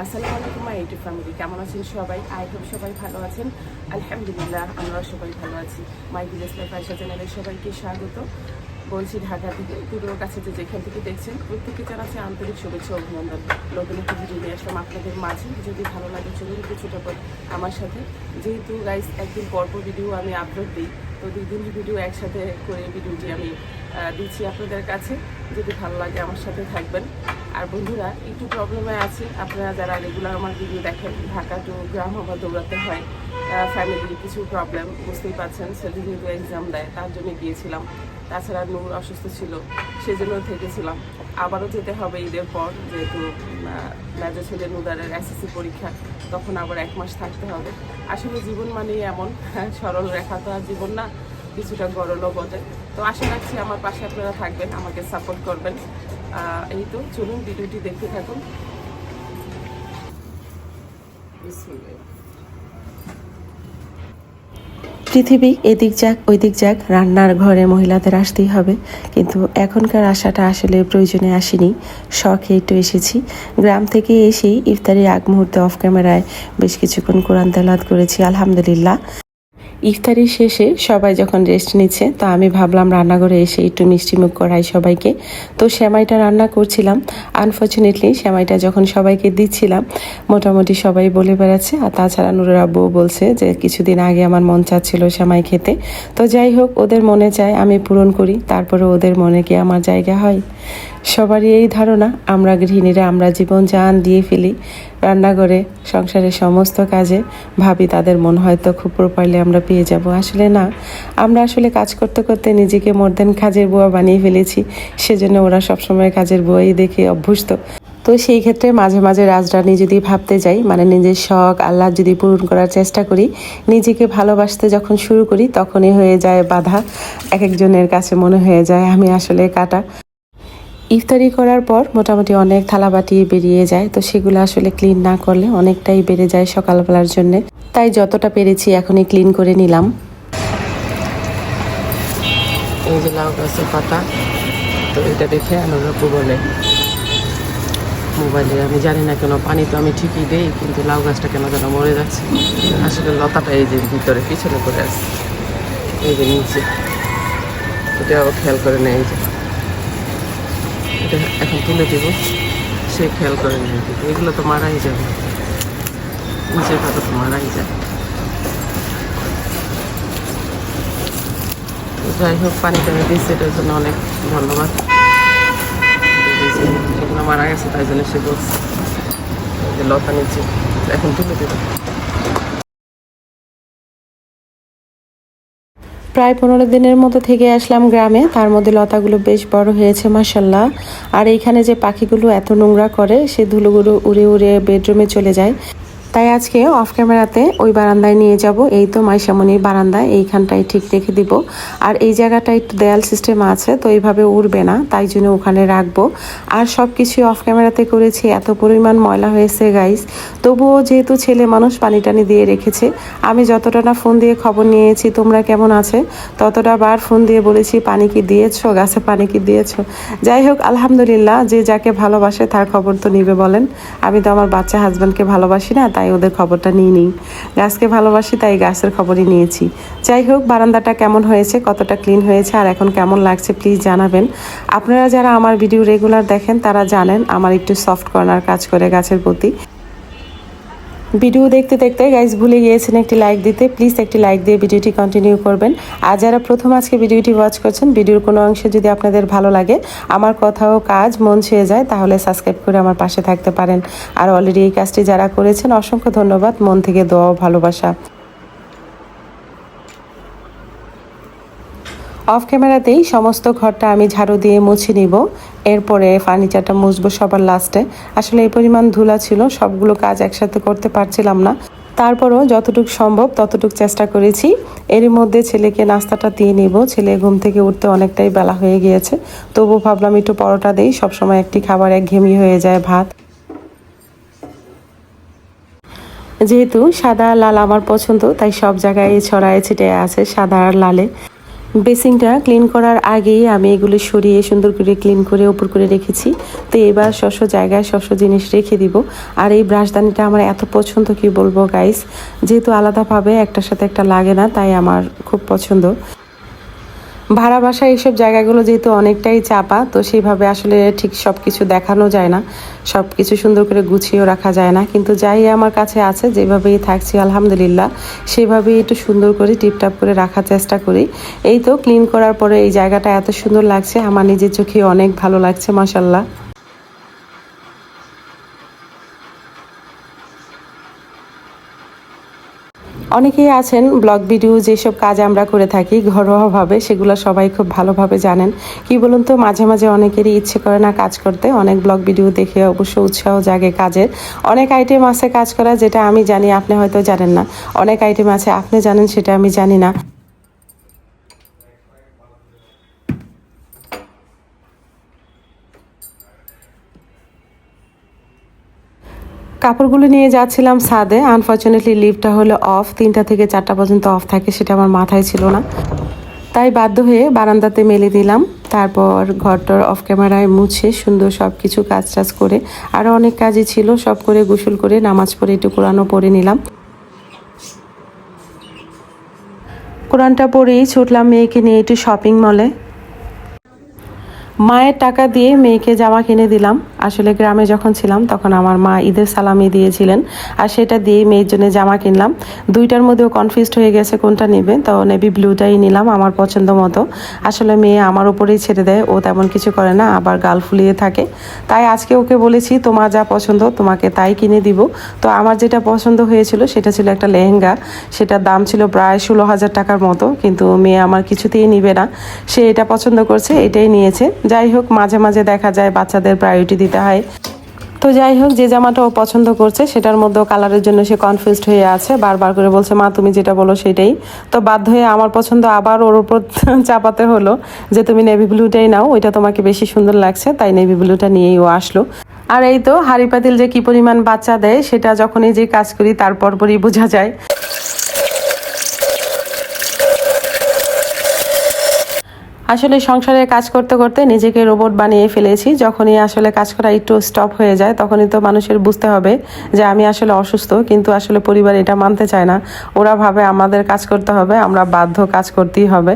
আসসালামু আলাইকুম my YouTube family, কেমন আছেন সবাই? আই হোপ সবাই ভালো আছেন। আলহামদুলিল্লাহ আমরা সবাই ভালো আছি। মাই ভিলেজ লাইফ আয়েশা চ্যানেলে সবাইকে স্বাগত। বলছি ঢাকা থেকে, দূরের কাছে যে যেখান থেকে দেখছেন প্রত্যেককে জানাচ্ছি আন্তরিক শুভেচ্ছা অভিনন্দন। নতুন একটি ভিডিও নিয়ে আসলাম আপনাদের মাঝে। যদি ভালো লাগে চলুন কিছুটা পর আমার সাথে। যেহেতু গাইস একদিন পরপর ভিডিও আমি আপলোড দিই, তো 2 দিন ভিডিও একসাথে করে ভিডিওটি আমি দিচ্ছি আপনাদের কাছে। যদি ভালো লাগে আমার সাথে থাকবেন। আর বন্ধুরা, একটু প্রবলেমে আছি। আপনারা যারা রেগুলার আমার ভিডিও দেখেন, ঢাকা টু গ্রাম আবার দৌড়াতে হয়, ফ্যামিলি কিছু প্রবলেম বুঝতেই পারছেন। ছেলে যেহেতু এক্সাম দেয় তার জন্য গিয়েছিলাম, তাছাড়া নূর অসুস্থ ছিল সেজন্য থেকেছিলাম। আবারও যেতে হবে ঈদের পর, যেহেতু মেজর ছেলে নূরের এসএসসি পরীক্ষা, তখন আবার 1 মাস থাকতে হবে। আসলে জীবন মানেই এমন, সরল রেখা তো আর জীবন না, কিছুটা গরলও বটে। তো আশা রাখছি আমার পাশে আপনারা থাকবেন, আমাকে সাপোর্ট করবেন। এই তো চলুন ভিডিওটি দেখতে থাকুন। পৃথিবী এদিক যাক ওইদিক যাক, রান্নার ঘরে মহিলাদের আসতেই হবে। কিন্তু এখনকার আশাটা আসলে প্রয়োজনে আসেনি, শখে একটু এসেছি। গ্রাম থেকে এসেই ইফতারির আগ মুহূর্তে অফ ক্যামেরায় বেশ কিছুক্ষণ কোরআন তেলাওয়াত করেছি, আলহামদুলিল্লাহ। ইফতারির শেষে সবাই যখন রেস্ট নিচ্ছে, তো আমি ভাবলাম রান্নাঘরে এসে একটু মিষ্টিমুখ করাই সবাইকে। তো সেমাইটা রান্না করছিলাম। আনফর্চুনেটলি সেমাইটা যখন সবাইকে দিচ্ছিলাম, মোটামুটি সবাই বলে বেড়াচ্ছে। আর তাছাড়া নুরের আব্বুও বলছে যে কিছুদিন আগে আমার মন চাচ্ছিল সেমাই খেতে। তো যাই হোক, ওদের মনে চায় আমি পূরণ করি, তারপরে ওদের মনে কি আমার জায়গা হয়? সবারই এই ধারণা, আমরা গৃহিণীরা আমরা জীবন জান দিয়ে ফেলি রান্নাঘরে, সংসারের সমস্ত কাজে। ভাবি তাদের মন হয়তো খুব প্রপারলি আমরা পেয়ে যাব। আসলে না, আমরা আসলে কাজ করতে করতে নিজেকে মোর দেন কাজের বুয়া বানিয়ে ফেলেছি। সেজন্য ওরা সবসময় কাজের বুয়াই দেখে অভ্যস্ত। তো সেই ক্ষেত্রে মাঝে মাঝে রাজরানি যদি ভাবতে যাই, মানে নিজের শখ আল্লাহ যদি পূরণ করার চেষ্টা করি, নিজেকে ভালোবাসতে যখন শুরু করি, তখনই হয়ে যায় বাধা। এক একজনের কাছে মনে হয়ে যায় আমি আসলে কাটা। ইফতারি করার পর মোটামুটি অনেক থালাবাটি বেরিয়ে যায়, তো সেগুলো আসলে ক্লিন না করলে অনেকটাই বেড়ে যায় সকালবেলার জন্য। তাই যতটা পেরেছি এখনই ক্লিন করে নিলাম। এই যে লাউ গাছের পাতা, তো এটা দেখে অনুরাপু বলে মোবাইলে, আমি জানি না কেন, পানি তো আমি ঠিকই দেই, কিন্তু লাউ গাছটা কেন যেন মরে যাচ্ছে। আসলে লতাটা এই যে ভিতরে পিছনে করে আছে, এই যে নিচে, এটাও খেয়াল করে নেয়। এই যে এটা এখন তুলে দিব, সে খেয়াল করে নেয়, কিন্তু এগুলো তো মারাই যাবে, নিচের পাতা তো মারাই যায়। যাই হোক, পানিটা আমি দিচ্ছি, এটার জন্য অনেক ধন্যবাদ। এগুলো মারা গেছে, তাই জন্য সে বলছে যে লতা নিচে, এখন তুলে দেব। প্রায় 15 দিনের মতো থেকে আসলাম গ্রামে, তার মধ্যে লতাগুলো বেশ বড় হয়েছে মাশাল্লাহ। আর এইখানে যে পাখিগুলো এত নোংরা করে, সে ধুলোগুলো উড়ে উড়ে বেডরুমে চলে যায়। তাই আজকে অফ ক্যামেরাতে ওই বারান্দায় নিয়ে যাব। এই তো মাইশামনির বারান্দা, এইখানটায় ঠিক রেখে দিব। আর এই জায়গাটা একটু দেয়াল সিস্টেম আছে, তো এইভাবে উড়বে না, তাই জন্য ওখানে রাখবো। আর সব কিছু অফ ক্যামেরাতে করেছি, এত পরিমাণ ময়লা হয়েছে গাইস। তবুও যেহেতু ছেলে মানুষ পানি টানি দিয়ে রেখেছে। আমি যতটা না ফোন দিয়ে খবর নিয়েছি তোমরা কেমন আছে, ততটা বার ফোন দিয়ে বলেছি পানি কি দিয়েছো, গাছে পানি কি দিয়েছো। যাই হোক, আলহামদুলিল্লাহ, যে যাকে ভালোবাসে তার খবর তো নিবে বলেন। আমি তো আমার বাচ্চা হাজব্যান্ডকে ভালোবাসি না, তাই ওদের খবরটা নিই নি। গাছকে ভালোবাসি, তাই গাছের খবরই নিয়েছি। যাই হোক, বারান্দাটা কেমন হয়েছে, কতটা ক্লিন হয়েছে আর এখন কেমন লাগছে প্লিজ জানাবেন। আপনারা যারা আমার ভিডিও রেগুলার দেখেন তারা জানেন আমার একটু সফট কর্নার কাজ করে গাছের প্রতি। ভিডিও দেখতে দেখতে গাইস ভুলে গিয়েছেন একটি লাইক দিতে, প্লিজ একটি লাইক দিয়ে ভিডিওটি কন্টিনিউ করবেন। আর যারা প্রথম আজকে ভিডিওটি ওয়াচ করছেন, ভিডিওর কোনো অংশে যদি আপনাদের ভালো লাগে, আমার কথাও কাজ মন ছুঁয়ে যায়, তাহলে সাবস্ক্রাইব করে আমার পাশে থাকতে পারেন। আর অলরেডি এই কাজটি যারা করেছেন অসংখ্য ধন্যবাদ, মন থেকে দোয়া ও ভালোবাসা। অফ ক্যামেরাতেই সমস্ত ঘরটা আমি ঝাড়ু দিয়ে মুছে নিব, এরপরে ফার্নিচারটা মুছবো সবার লাস্টে। আসলে এই পরিমাণ ধুলা ছিল, সবগুলো কাজ একসাথে করতে পারছিলাম না, তারপরও যতটুকু সম্ভব ততটুকু চেষ্টা করেছি। এরই মধ্যে ছেলেকে নাস্তাটা দিয়ে নিব, ছেলে ঘুম থেকে উঠতে অনেকটাই বেলা হয়ে গিয়েছে। তবু ভাবলাম একটু পরোটা দেই, সবসময় একটি খাবার একঘেয়েমি হয়ে যায় ভাত। যেহেতু সাদা লাল আমার পছন্দ, তাই সব জায়গায় ছড়ায় ছিটে আছে সাদা আর লালে। বেসিংটা ক্লিন করার আগেই আমি এগুলো সরিয়ে সুন্দর করে ক্লিন করে উপর করে রেখেছি। তো এবার শস্য জায়গায় শস্য জিনিস রেখে দিব। আর এই ব্রাশদানিটা আমার এত পছন্দ, কি বলবো গাইস, যেহেতু আলাদাভাবে একটার সাথে একটা লাগে না, তাই আমার খুব পছন্দ। ভাড়া বাসায় এইসব জায়গাগুলো যেহেতু অনেকটাই চাপা, তো সেইভাবে আসলে ঠিক সব কিছু দেখানো যায় না, সব কিছু সুন্দর করে গুছিয়েও রাখা যায় না। কিন্তু যাই আমার কাছে আছে, যেভাবেই থাকছি আলহামদুলিল্লাহ, সেভাবেই একটু সুন্দর করে টিপটাপ করে রাখার চেষ্টা করি। এই তো ক্লিন করার পরে এই জায়গাটা এত সুন্দর লাগছে, আমার নিজের চোখে অনেক ভালো লাগছে মাশাল্লাহ। অনেকেই আছেন ব্লগ ভিডিও যেসব কাজ আমরা করে থাকি ঘরোয়াভাবে, সেগুলো সবাই খুব ভালোভাবে জানেন। কি বলুন তো, মাঝে মাঝে অনেকেরই ইচ্ছে করে না কাজ করতে, অনেক ব্লগ ভিডিও দেখে অবশ্য উৎসাহ জাগে কাজের। অনেক আইটেম আছে কাজ করা, যেটা আমি জানি আপনি হয়তো জানেন না, অনেক আইটেম আছে আপনি জানেন সেটা আমি জানি না। কাপড়গুলো নিয়ে যাচ্ছিলাম ছাদে, আনফর্চুনেটলি লিফটটা হলো অফ, 3টা থেকে 4টা পর্যন্ত অফ থাকে, সেটা আমার মাথায় ছিল না, তাই বাধ্য হয়ে বারান্দাতে মেলে দিলাম। তারপর ঘরটার অফ ক্যামেরায় মুছে সুন্দর সব কিছু কাজ টাজ করে, আরও অনেক কাজই ছিল, সব করে গোসল করে নামাজ পড়ে একটু কোরআনও পড়ে নিলাম। কোরআনটা পড়েই ছুটলাম মেয়েকে নিয়ে একটু শপিং মলে। মায়ের টাকা দিয়ে মেয়েকে জামা কিনে দিলাম। আসলে গ্রামে যখন ছিলাম তখন আমার মা ঈদের সালামি দিয়েছিলেন, আর সেটা দিয়ে মেয়ের জন্য জামা কিনলাম। দুইটার মধ্যেও কনফিউজড হয়ে গেছে কোনটা নেবে, তো নেভি ব্লুটাই নিলাম আমার পছন্দ মতো। আসলে মেয়ে আমার উপরেই ছেড়ে দেয়, ও তেমন কিছু করে না, আবার গাল ফুলিয়ে থাকে। তাই আজকে ওকে বলেছি তোমার যা পছন্দ তোমাকে তাই কিনে দিব। তো আমার যেটা পছন্দ হয়েছিল সেটা ছিল একটা লেহেঙ্গা, সেটার দাম ছিল প্রায় 16,000 টাকার মতো, কিন্তু মেয়ে আমার কিছুতেই নিবে না, সে এটা পছন্দ করছে, এটাই নিয়েছে। যাই হোক, মাঝে মাঝে দেখা যায় বাচ্চাদের প্রায়োরিটি দিতে হয়। তো যাই হোক, যে জামাটা ও পছন্দ করছে সেটার মধ্যেও কালারের জন্য সে কনফিউজড হয়ে আছে, বারবার করে বলছে মা তুমি যেটা বলো সেটাই। তো বাধ্য হয়ে আমার পছন্দ আবার ওর উপর চাপাতে হলো যে তুমি নেভি ব্লুটাই নাও, ওইটা তোমাকে বেশি সুন্দর লাগছে, তাই নেভি ব্লুটা নিয়েই ও আসলো। আর এই তো হাঁড়ি পাতিল যে কি পরিমাণ বাচ্চা দেয়, সেটা যখনই যে কাজ করি তারপর পরই বোঝা যায়। আসলে সংসারের কাজ করতে করতে নিজেকে রোবট বানিয়ে ফেলেছি। যখনই আসলে কাজ করা একটু স্টপ হয়ে যায়, তখনই তো মানুষের বুঝতে হবে যে আমি আসলে অসুস্থ, কিন্তু আসলে পরিবার এটা মানতে চায় না। ওরা ভাবে আমাদের কাজ করতে হবে, আমরা বাধ্য কাজ করতেই হবে।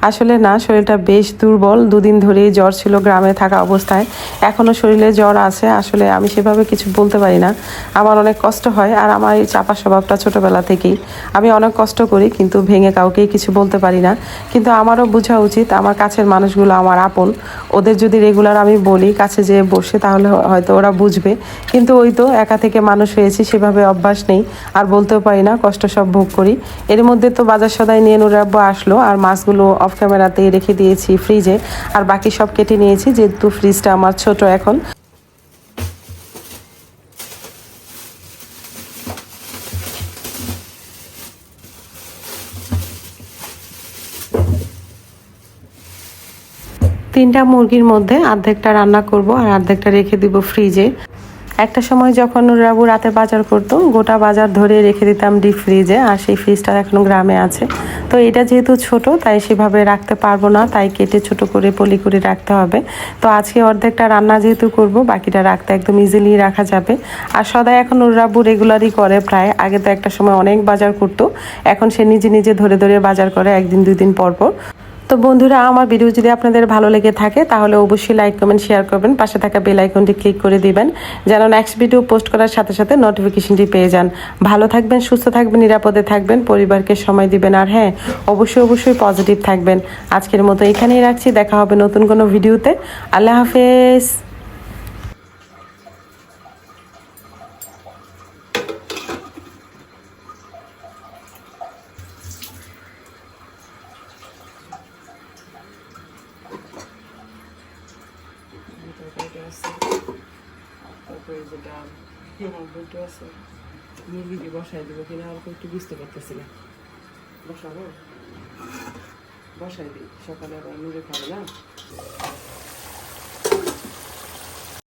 আসলে না, শরীরটা বেশ দুর্বল, 2 দিন ধরেই জ্বর ছিল গ্রামে থাকা অবস্থায়, এখনও শরীরে জ্বর আছে। আসলে আমি সেভাবে কিছু বলতে পারি না, আমার অনেক কষ্ট হয়। আর আমার এই চাপা স্বভাবটা ছোটোবেলা থেকেই, আমি অনেক কষ্ট করি কিন্তু ভেঙে কাউকেই কিছু বলতে পারি না। কিন্তু আমারও বোঝা উচিত আমার কাছের মানুষগুলো আমার আপন, ওদের যদি রেগুলার আমি বলি কাছে যেয়ে বসে, তাহলে হয়তো ওরা বুঝবে। কিন্তু ওই তো একা থেকে মানুষ হয়েছি, সেভাবে অভ্যাস নেই, আর বলতেও পারি না, কষ্ট সব ভোগ করি। এর মধ্যে তো বাজার সদাই নিয়ে নুর আব্বু আসলো, আর মাছগুলো অফ ক্যামেরাতেই রেখে দিয়েছি ফ্রিজে, আর বাকি সব কেটে নিয়েছি, যেহেতু ফ্রিজটা আমার ছোট এখন। তিনটা মুরগির মধ্যে অর্ধেকটা রান্না করব আর অর্ধেকটা রেখে দিব ফ্রিজে। একটা সময় যখন নুরাবু রাতে বাজার করতো, গোটা বাজার ধরে রেখে দিতাম ডিপ ফ্রিজে, আর সেই ফ্রিজটা এখন গ্রামে আছে। তো এটা যেহেতু ছোট, তাই সেভাবে রাখতে পারবো না, তাই কেটে ছোট করে পলি করে রাখতে হবে। তো আজকে অর্ধেকটা রান্না যেহেতু করব, বাকিটা রাখতে একদম ইজিলি রাখা যাবে। আর সদাই এখন নুরাবু রেগুলারই করে প্রায়, আগে তো একটা সময় অনেক বাজার করতো, এখন সে নিজে নিজে ধরে ধরে বাজার করে, 1 দিন 2 দিন পর পর। তো বন্ধুরা, আমার ভিডিও যদি আপনাদের ভালো লেগে থাকে তাহলে অবশ্যই লাইক কমেন্ট শেয়ার করবেন, পাশে থাকা বেল আইকনটি ক্লিক করে দিবেন, যেন নেক্সট ভিডিও পোস্ট করার সাথে সাথে নোটিফিকেশনটি পেয়ে যান। ভালো থাকবেন, সুস্থ থাকবেন, নিরাপদে থাকবেন, পরিবারকে সময় দিবেন, আর হ্যাঁ, অবশ্যই পজিটিভ থাকবেন। আজকের মতো এখানেই রাখছি, দেখা হবে নতুন কোনো ভিডিওতে। আল্লাহ হাফেজ। তারপরে যেটা বলতে আছে, মুরগি দিয়ে বসাই দেবো কিনা আর একটু বুঝতে পারতেছি না। বসাবো, বসাই দিই, সকালে আবার মুড়ে খাবে না।